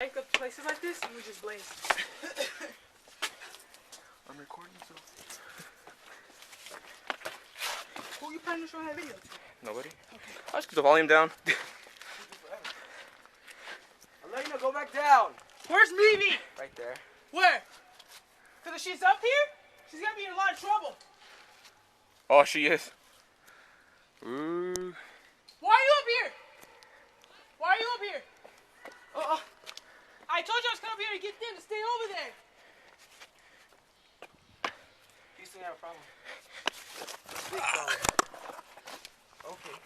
Hike up to places like this and we just blaze. I'm recording, so. Who you planning to show that video to? Nobody? Okay. I'll just keep the volume down. Elena, go back down. Where's Mimi? Right there. Where? Because if she's up here, she's going to be in a lot of trouble. Oh, she is. Ooh. Why are you up here? Why are you up here? I told you I was coming up here to get them to stay over there. Houston, have a problem. Big problem. Okay.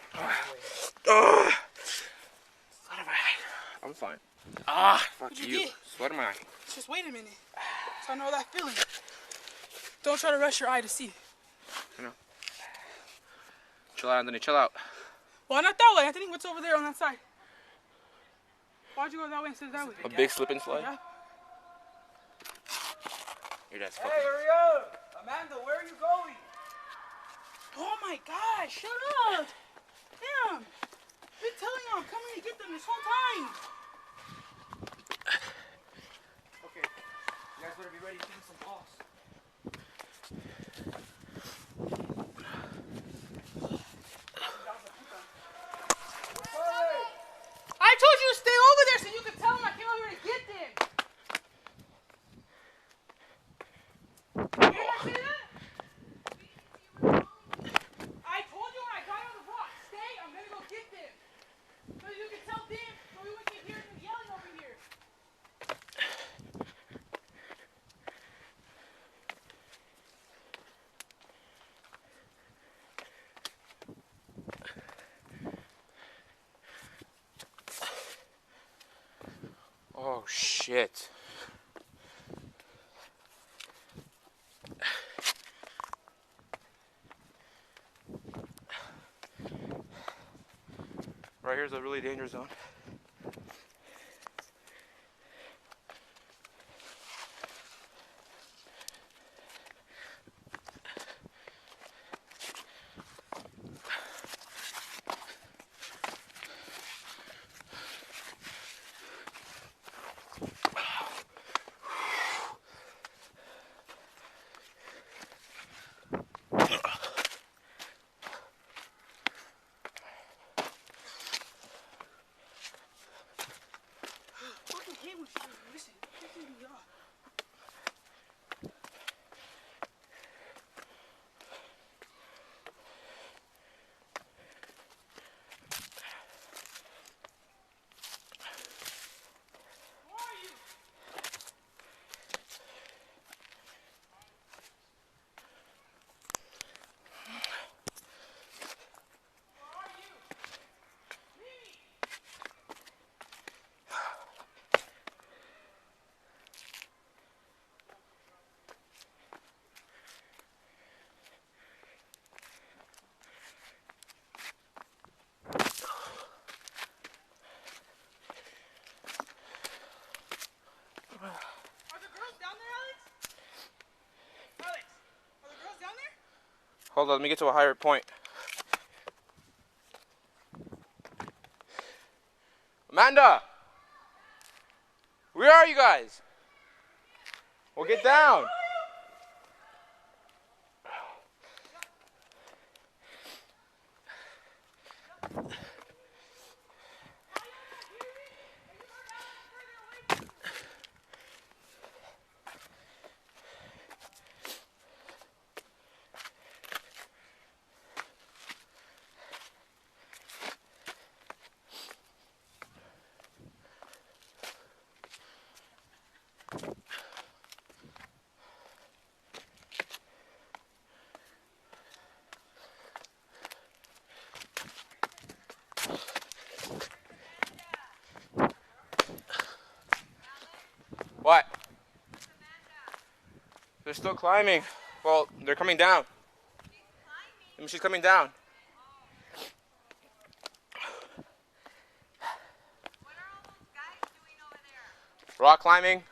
I'm fine. Fuck What'd you you. get? Sweat in my eye. Just wait a minute. So I know that feeling. Don't try to rush your eye to see. I know. Chill out, Anthony. Chill out. Well, not that way, Anthony. What's over there on that side? Why'd you go that way instead of that way? A big slip and slide? Yeah. Your dad's Hey, fucking. hurry up. Amanda, where are you going? Oh my gosh, shut up. Damn. I've been telling you I'm coming to get them this whole time. Okay. You guys better be ready to give me some balls. I told you to stay over there so you could tell them I came over here to get them. You hear I say that? I told you when I got on the block, stay, I'm going to go get them. So you can tell them so we wouldn't keep hearing them yelling over here. Oh, shit. Right here's a really dangerous zone. I fucking hate when she doesn't listen. It pisses me off. Where are you? Where are you? Mimi! Are the girls down there, Alex? Alex, are the girls down there? Hold on, let me get to a higher point. Amanda! Where are you guys? Well, get down. What? They're still climbing. Well, they're coming down. She's coming down. What are all those guys doing over there? Rock climbing.